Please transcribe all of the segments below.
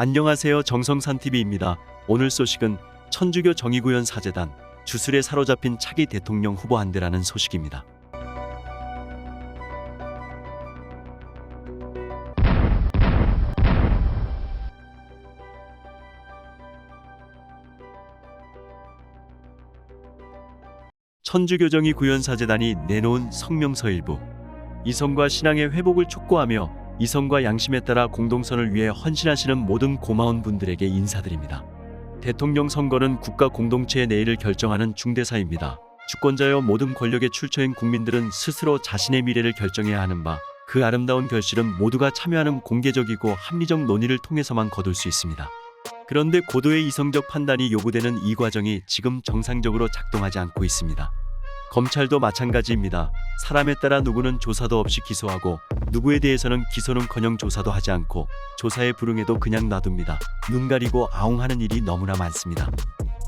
안녕하세요. 정성산TV입니다. 오늘 소식은 천주교 정의구현 사제단 주술에 사로잡힌 차기 대통령 후보 한대라는 소식입니다. 천주교 정의구현 사제단이 내놓은 성명서 일부. 이성과 신앙의 회복을 촉구하며 이성과 양심에 따라 공동선을 위해 헌신하시는 모든 고마운 분들에게 인사드립니다. 대통령 선거는 국가 공동체의 내일을 결정하는 중대사입니다. 주권자여 모든 권력의 출처인 국민들은 스스로 자신의 미래를 결정해야 하는 바, 그 아름다운 결실은 모두가 참여하는 공개적이고 합리적 논의를 통해서만 거둘 수 있습니다. 그런데 고도의 이성적 판단이 요구되는 이 과정이 지금 정상적으로 작동하지 않고 있습니다. 검찰도 마찬가지입니다. 사람에 따라 누구는 조사도 없이 기소하고 누구에 대해서는 기소는커녕 조사도 하지 않고 조사에 불응해도 그냥 놔둡니다. 눈 가리고 아웅하는 일이 너무나 많습니다.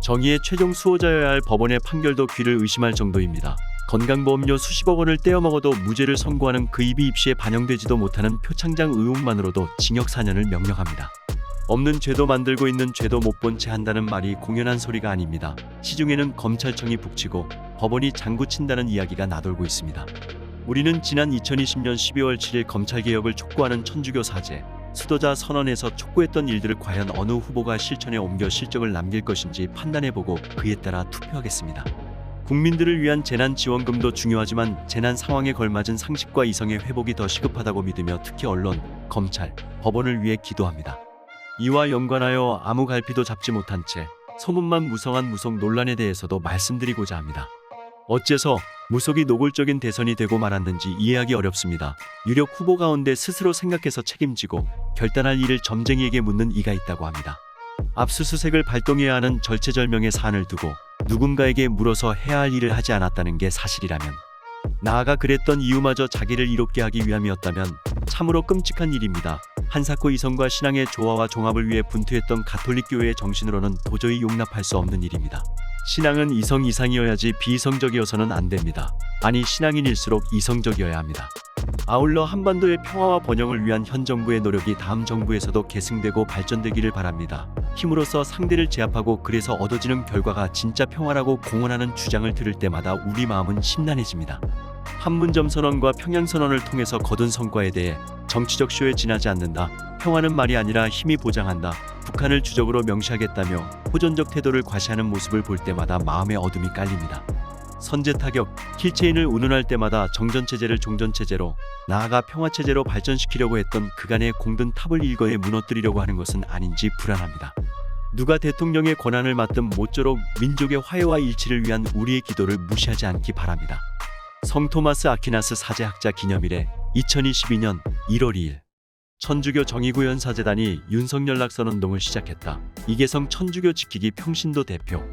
정의의 최종 수호자여야 할 법원의 판결도 귀를 의심할 정도입니다. 건강보험료 수십억 원을 떼어먹어도 무죄를 선고하는 그 입이 입시에 반영되지도 못하는 표창장 의혹만으로도 징역 4년을 명령합니다. 없는 죄도 만들고 있는 죄도 못 본 채 한다는 말이 공연한 소리가 아닙니다. 시중에는 검찰청이 북치고 법원이 장구친다는 이야기가 나돌고 있습니다. 우리는 지난 2020년 12월 7일 검찰개혁을 촉구하는 천주교 사제, 수도자 선언에서 촉구했던 일들을 과연 어느 후보가 실천에 옮겨 실적을 남길 것인지 판단해보고 그에 따라 투표하겠습니다. 국민들을 위한 재난지원금도 중요하지만 재난 상황에 걸맞은 상식과 이성의 회복이 더 시급하다고 믿으며 특히 언론, 검찰, 법원을 위해 기도합니다. 이와 연관하여 아무 갈피도 잡지 못한 채 소문만 무성한 무속 논란에 대해서도 말씀드리고자 합니다. 어째서 무속이 노골적인 대선이 되고 말았는지 이해하기 어렵습니다. 유력 후보 가운데 스스로 생각해서 책임지고 결단할 일을 점쟁이에게 묻는 이가 있다고 합니다. 압수수색을 발동해야 하는 절체절명의 사안을 두고 누군가에게 물어서 해야 할 일을 하지 않았다는 게 사실이라면, 나아가 그랬던 이유마저 자기를 이롭게 하기 위함이었다면 참으로 끔찍한 일입니다. 한사코 이성과 신앙의 조화와 종합을 위해 분투했던 가톨릭 교회의 정신으로는 도저히 용납할 수 없는 일입니다. 신앙은 이성 이상이어야지 비이성적이어서는 안 됩니다. 아니, 신앙인일수록 이성적이어야 합니다. 아울러 한반도의 평화와 번영을 위한 현 정부의 노력이 다음 정부에서도 계승되고 발전되기를 바랍니다. 힘으로써 상대를 제압하고 그래서 얻어지는 결과가 진짜 평화라고 공언하는 주장을 들을 때마다 우리 마음은 심란해집니다. 판문점 선언과 평양 선언을 통해서 거둔 성과에 대해 정치적 쇼에 지나지 않는다, 평화는 말이 아니라 힘이 보장한다, 북한을 주적으로 명시하겠다며 호전적 태도를 과시하는 모습을 볼 때마다 마음의 어둠이 깔립니다. 선제 타격, 킬체인을 운운할 때마다 정전체제를 종전체제로, 나아가 평화체제로 발전시키려고 했던 그간의 공든 탑을 일거에 무너뜨리려고 하는 것은 아닌지 불안합니다. 누가 대통령의 권한을 맡든 모쪼록 민족의 화해와 일치를 위한 우리의 기도를 무시하지 않기 바랍니다. 성 토마스 아퀴나스 사제학자 기념일에 2022년 1월 2일 천주교 정의구현 사제단이 윤석열락선운동을 시작했다. 이계성 천주교 지키기 평신도 대표,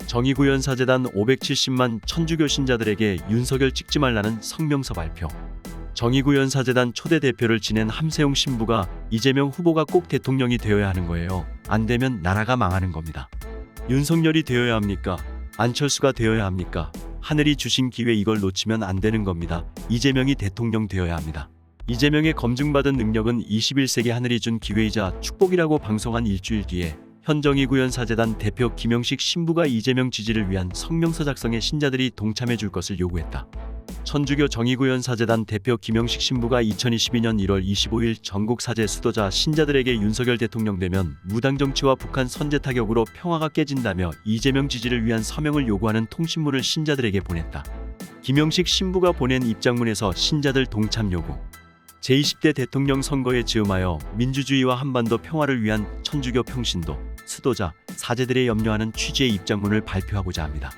정의구현 사제단 570만 천주교 신자들에게 윤석열 찍지 말라는 성명서 발표. 정의구현 사제단 초대 대표를 지낸 함세웅 신부가 이재명 후보가 꼭 대통령이 되어야 하는 거예요. 안 되면 나라가 망하는 겁니다. 윤석열이 되어야 합니까? 안철수가 되어야 합니까? 하늘이 주신 기회, 이걸 놓치면 안 되는 겁니다. 이재명이 대통령 되어야 합니다. 이재명의 검증받은 능력은 21세기 하늘이 준 기회이자 축복이라고 방송한 일주일 뒤에 현 정의구현 사제단 대표 김영식 신부가 이재명 지지를 위한 성명서 작성에 신자들이 동참해 줄 것을 요구했다. 천주교 정의구현 사제단 대표 김영식 신부가 2022년 1월 25일 전국 사제 수도자 신자들에게 윤석열 대통령 되면 무당 정치와 북한 선제 타격으로 평화가 깨진다며 이재명 지지를 위한 서명을 요구하는 통신문을 신자들에게 보냈다. 김영식 신부가 보낸 입장문에서 신자들 동참 요구, 제20대 대통령 선거에 즈음하여 민주주의와 한반도 평화를 위한 천주교 평신도, 수도자, 사제들의 염려하는 취지의 입장문을 발표하고자 합니다.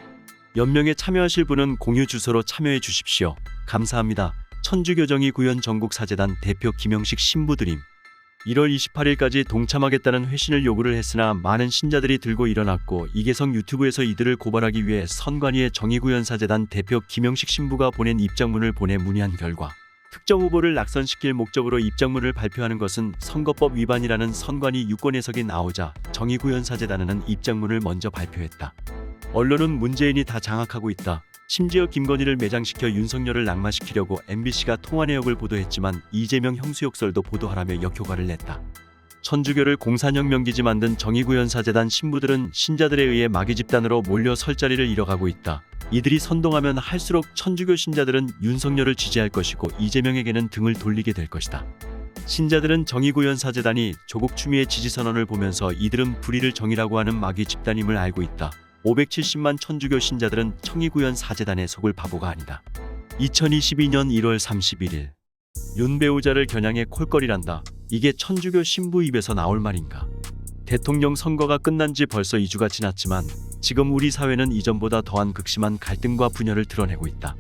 연명에 참여하실 분은 공유 주소로 참여해 주십시오. 감사합니다. 천주교 정의구현 전국사제단 대표 김영식 신부드림. 1월 28일까지 동참하겠다는 회신을 요구를 했으나 많은 신자들이 들고 일어났고, 이계성 유튜브에서 이들을 고발하기 위해 선관위의 정의구현 사제단 대표 김영식 신부가 보낸 입장문을 보내 문의한 결과, 특정 후보를 낙선시킬 목적으로 입장문을 발표하는 것은 선거법 위반이라는 선관위 유권 해석이 나오자 정의구현 사제단은 입장문을 먼저 발표했다. 언론은 문재인이 다 장악하고 있다, 심지어 김건희를 매장시켜 윤석열을 낙마시키려고 MBC가 통화 내역을 보도했지만 이재명 형수욕설도 보도하라며 역효과를 냈다. 천주교를 공산혁명기지 만든 정의구현사재단 신부들은 신자들에 의해 마귀 집단으로 몰려 설 자리를 잃어가고 있다. 이들이 선동하면 할수록 천주교 신자들은 윤석열을 지지할 것이고 이재명에게는 등을 돌리게 될 것이다. 신자들은 정의구현사재단이 조국 추미애 지지선언을 보면서 이들은 불의를 정의라고 하는 마귀 집단임을 알고 있다. 570만 천주교 신자들은 정의구현사재단에 속을 바보가 아니다. 2022년 1월 31일 윤 배우자를 겨냥해 콜걸이란다. 이게 천주교 신부 입에서 나올 말인가? 대통령 선거가 끝난 지 벌써 2주가 지났지만 지금 우리 사회는 이전보다 더한 극심한 갈등과 분열을 드러내고 있다.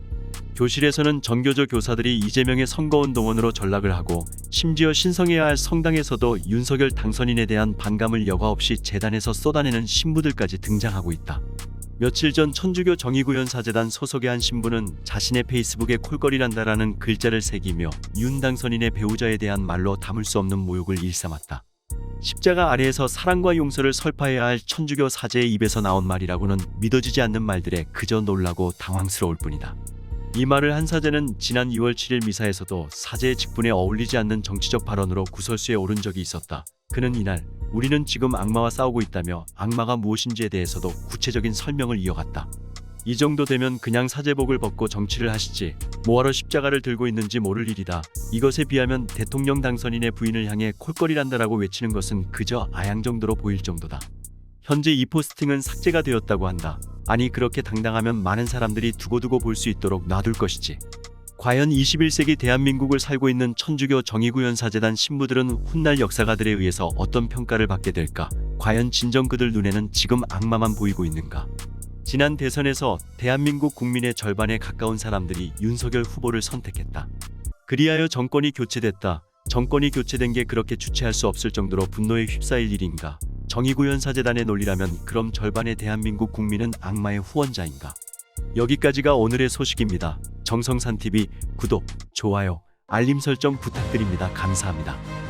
교실에서는 전교조 교사들이 이재명의 선거운동원으로 전락을 하고 심지어 신성해야 할 성당에서도 윤석열 당선인에 대한 반감을 여과 없이 재단에서 쏟아내는 신부들까지 등장하고 있다. 며칠 전 천주교 정의구현사재단 소속의 한 신부는 자신의 페이스북에 콜걸이란다라는 글자를 새기며 윤 당선인의 배우자에 대한 말로 담을 수 없는 모욕을 일삼았다. 십자가 아래에서 사랑과 용서를 설파해야 할 천주교 사제의 입에서 나온 말이라고는 믿어지지 않는 말들에 그저 놀라고 당황스러울 뿐이다. 이 말을 한 사제는 지난 2월 7일 미사에서도 사제의 직분에 어울리지 않는 정치적 발언으로 구설수에 오른 적이 있었다. 그는 이날 우리는 지금 악마와 싸우고 있다며 악마가 무엇인지에 대해서도 구체적인 설명을 이어갔다. 이 정도 되면 그냥 사제복을 벗고 정치를 하시지 뭐하러 십자가를 들고 있는지 모를 일이다. 이것에 비하면 대통령 당선인의 부인을 향해 콜걸이란다라고 외치는 것은 그저 아양 정도로 보일 정도다. 현재 이 포스팅은 삭제가 되었다고 한다. 아니 그렇게 당당하면 많은 사람들이 두고두고 볼 수 있도록 놔둘 것이지. 과연 21세기 대한민국을 살고 있는 천주교 정의구현사재단 신부들은 훗날 역사가들에 의해서 어떤 평가를 받게 될까? 과연 진정 그들 눈에는 지금 악마만 보이고 있는가? 지난 대선에서 대한민국 국민의 절반에 가까운 사람들이 윤석열 후보를 선택했다. 그리하여 정권이 교체됐다. 정권이 교체된 게 그렇게 주체할 수 없을 정도로 분노에 휩싸일 일인가? 정의구현사재단의 논리라면 그럼 절반의 대한민국 국민은 악마의 후원자인가? 여기까지가 오늘의 소식입니다. 정성산TV 구독, 좋아요, 알림 설정 부탁드립니다. 감사합니다.